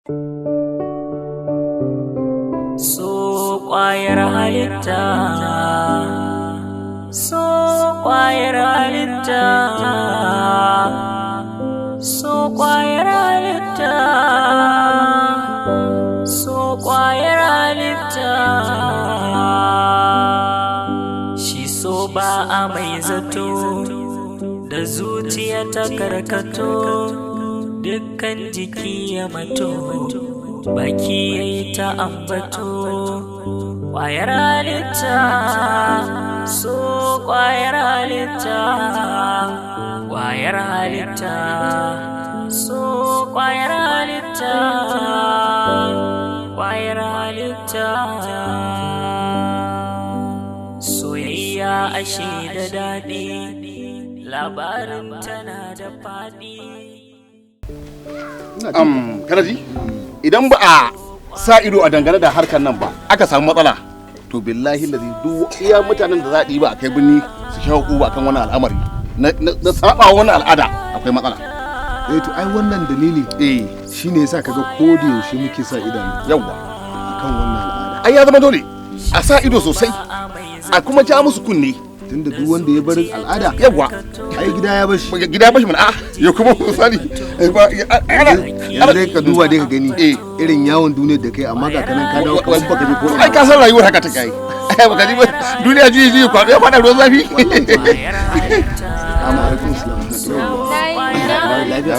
So kwayar halitta, so kwayar halitta, so kwayar halitta, so kwayar halitta. Shi so ba a mai zato, da zuciya ta karkato, dukkan jiki ya mato, baki yayi ta ambato. Kwayar halitta, so kwayar halitta, kwayar halitta, so kwayar halitta, kwayar halitta. Soyayya ashe da daɗi, labarin tana da faɗi. Kanaji idan ba a sa ido a dangane da harkar nan ba aka samu matsala to billahi lazi duk iya mutanen da za a ba a kai binni su sha hukuma kan wannan al'amari na saba wannan al'ada akwai matsala. To ai wannan dalili shine yasa kaga ko da yaushe muke sa idanu yawa akan wannan al'ada. Ai ya zama dole a sa ido sosai a kuma ja musu kunne tunda duk wanda ya bar al'ada yawa ai gida ya bashi mana ya kuma misali ana dai ka duba dai ka gani irin yawon duniyar da kai amma ga kanan ka dawo kawai baka ji ko ai ka san rayuwar haka take ai baka ji ba duniya ji kwado ya fada ruwan zafi. Amma alaikum salam. Lafiya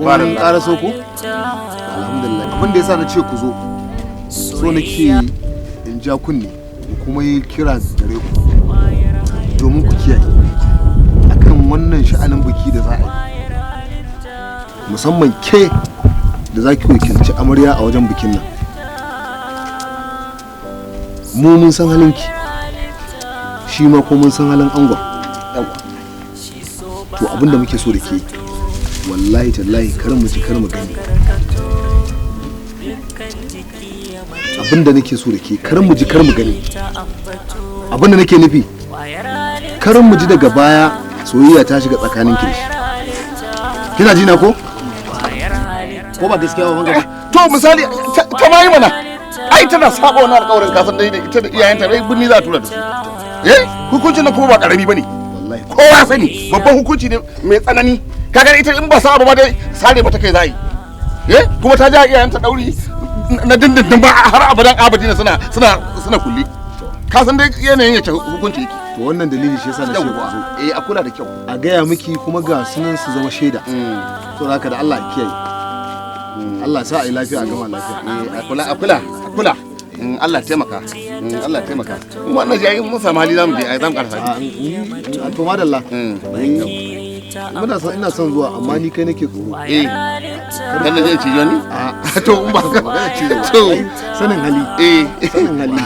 mun ƙara so ko alhamdulillah abin da yasa na ce ku zo so nake in ja kunne kuma yi kira gare ku domin ku kiyaye akan wannan sha'anin biki da za a yi, musamman ke da za ki wakilci amarya a wajen bikin nan. Mu mun san halinki, shi ma ko mun san halin angon. To abinda muke so da ke wallahi tallahi kar mu ji kar mu gani. Abinda nake so da ke kar mu ji kar mu gani. Abinda nake nufi kar mu ji daga baya soyayya ta shiga tsakanin ki. Kina ji na ko ba gaskiya ba gaba? To misali ta mai mana ai tana saba wannan alƙawarin kasan dai ita da iyayenta dai binni za a tura da su. Hukuncin na kuma ba karami bane wallahi kowa sani babban hukunci ne mai tsanani. Kaga ita in ba sa abu ba dai sare mata kai za yi. Kuma ta ja iyayenta dauri na dindindin ba har abadan abadi ne suna kulle. Ka san dai yanayin yake hukunci yake. To wannan dalili shi yasa na ce ku zo. A kula da kyau. A gaya miki kuma ga sunan su zama shaida. To haka da Allah ya kiyaye. Allah sa a yi lafiya a gama lafiya. A kula. Allah taimaka. Allah taimaka. Mu wannan ji ai mun samu hali zamu je ai zamu karasa. To madalla. Ina son zuwa amma ni kai nake tsoro. Dan zai ci yoni? To in ba ka magana ci da to sanin hali. Sanin hali.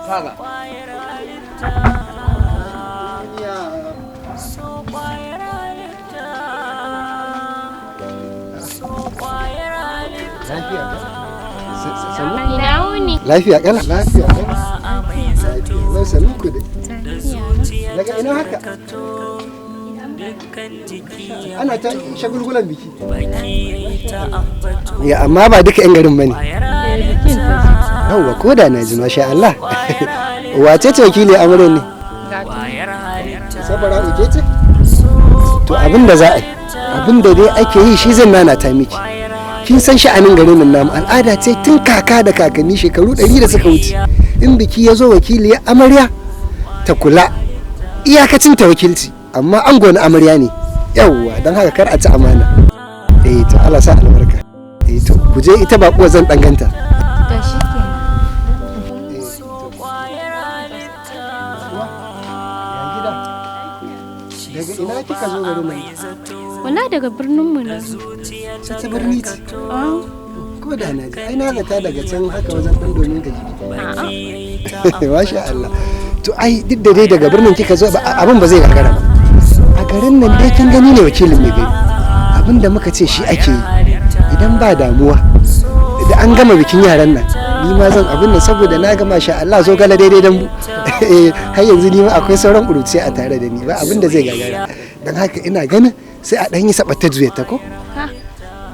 Saka. Lafiya kala. Lafiya kala. Sannan ku dai. Daga ina haka? Ana ta shagulgulan biki. Ya amma ba duka 'yan garin bane. Yawwa ko da na ji masha Allah. Wace ce wakili amurin ne? Sabara uke ce? To abinda za a yi, abinda dai ake yi shi zan nana ta miki. Kin san sha'anin garin nan namu al'ada ce tun kaka da kakanni shekaru 100 da suka wuce. In biki ya zo wakili ya amarya ta kula iyakacin ta wakilci amma an gona amarya ne. Yawwa don haka kar a ci amana. To Allah sa albarka. To ku je ita baƙuwa zan danganta. To shi Daga ina kika zo garin nan? Wala daga birnin mu na. Ta birni ce. Ko da na ji ai na zata daga can haka wajen dan domin gaji. Masha Allah. To ai duk da dai daga birnin kika zo abin ba zai gagara ba. A garin nan dai kin gani ne wakilin mai gari. abinda muka ce shi ake yi. Idan ba damuwa da an gama bikin yaran nan ni ma zan abin nan saboda na gama sha Allah zo gala daidai dan mu har yanzu ni ma akwai sauran kuruci a tare da ni ba abin da zai gagara dan haka ina ganin sai a dan yi sabata juyata ko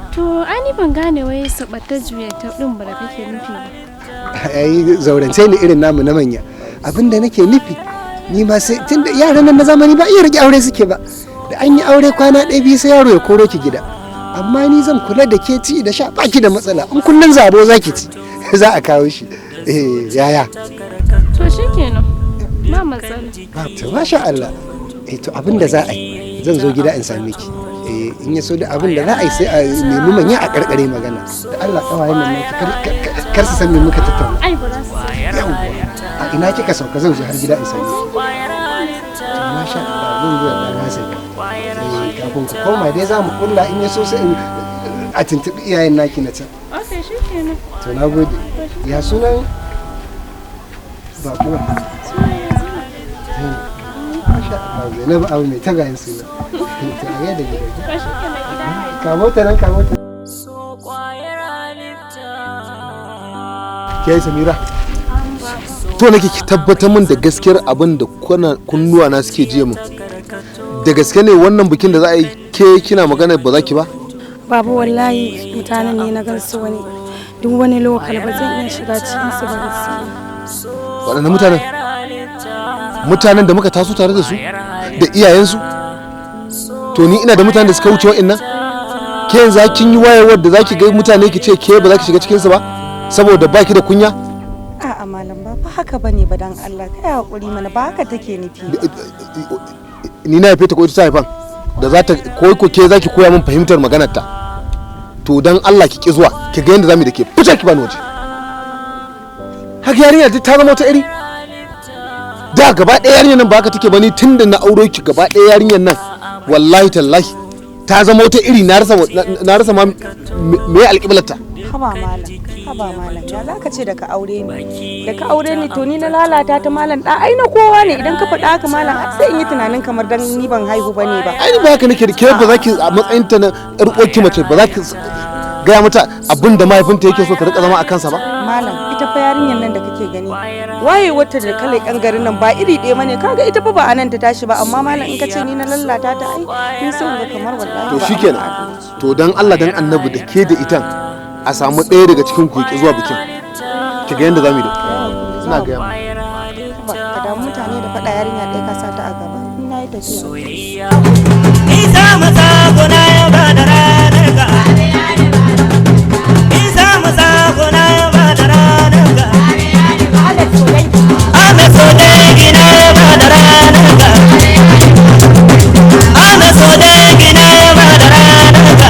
to ani ban gane wai sabata juyata din ba da kake nufi ba ai zaurance ni irin namu na manya abin da nake nufi ni ma sai tunda yaran nan na zamani ba iya rike aure suke ba da an yi aure kwana ɗaya biyu sai yaro ya koro ki gida amma ni zan kula da ke ci da sha baki da matsala in kullun zabo zaki ci za a kawo shi yaya to shikenan ba matsala ba to masha Allah to abinda za a yi zan zo gida in same ki in ya so da abinda za a yi sai a nemi manya a karkare magana da Allah kawayen nan kar su san me muka tattauna ai ba za su a ina kika sauka zan zo har gida in same ki masha Allah zan zo da na sai kafin ku koma dai za mu kulla in ya so sai a tuntuɓi iyayen naki na can. Ok, shi kenan. To na gode. Ya sunan baƙuwa? Masha Allah, Zainabu abu mai tagayin suna. To a yadda gida. Ba shi kenan gida. Kamo ta nan, kamo ta. Ke Samira? To nake ki tabbatar min da gaskiyar abin da kunnuwa na suke jiya min. Da gaske ne wannan bikin da za a yi ke kina magana ba za ki ba? Babu wallahi mutanen ne na gansu wani duk wani lokal ba zan iya shiga cikin su ba gaskiya. Waɗannan mutanen da muka taso tare da su da iyayensu to ni ina da mutanen da suka wuce wa'annan ke yanzu kin yi wayewar da zaki ga mutane ki ce ke ba za ki shiga cikin su ba saboda baki da kunya? A'a malam ba haka bane ba dan Allah kai hakuri mana ba haka take nufi. Ni na haife ta ko ita ta haifan da za ta ko ke za ki koya min fahimtar maganar ta to dan Allah ki ki zuwa ki ga yanda zamu da ke fita ki bani waje haka yarinya ta zama wata iri da gaba ɗaya yarinyar nan ba haka take bani tunda na auro ki gaba ɗaya yarinyar nan wallahi tallahi ta zama wata iri na rasa ma me alƙiblarta. Haba malam ya zaka ce da ka aure ni to ni na lalata ta malam da ai na kowa ne idan ka faɗa haka malam sai in yi tunanin kamar dan ni ban haihu bane ba ai ba haka nake da ke ba za ki a matsayin ta na yar uwarki mace ba za ki gaya mata abin da mahaifinta yake so ta rika zama a kansa ba malam ita fa yarinyar nan da kake gani waye wata da kalan yan garin nan ba iri ɗaya bane kaga ita fa ba anan ta tashi ba amma malam in ka ce ni na lalata ta ai ni so ga kamar wallahi to shikenan to dan Allah dan Annabi da ke da itan a samu ɗaya daga cikin ku ki zuwa bikin ki ga yanda zamu yi da ina ga yamma ba ka da mutane da faɗa yarinya ɗaya ka sa ta a gaba ina yi tafiya Isa maza gona ya ba da ranar ka Isa maza gona ya ba da ranar ka Ame so dai gina ya ba da ranar ka Ame so dai gina ya ba da ranar ka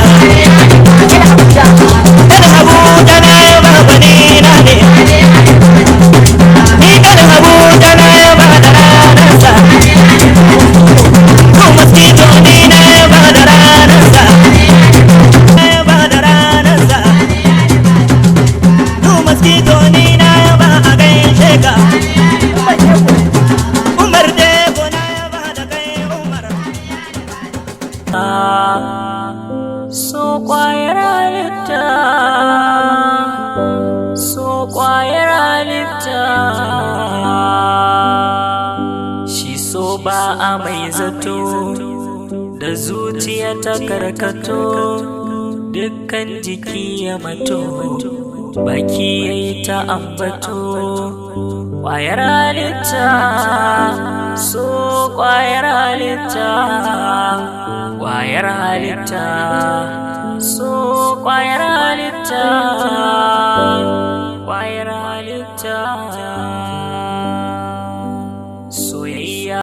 So kwayar halitta so kwayar halitta shi so ba a mai zato da zuciya ta karkato dukkan jiki ya mato baki ya yi ta ambato kwayar halitta so kwayar halitta kwayar halitta so kwayar halitta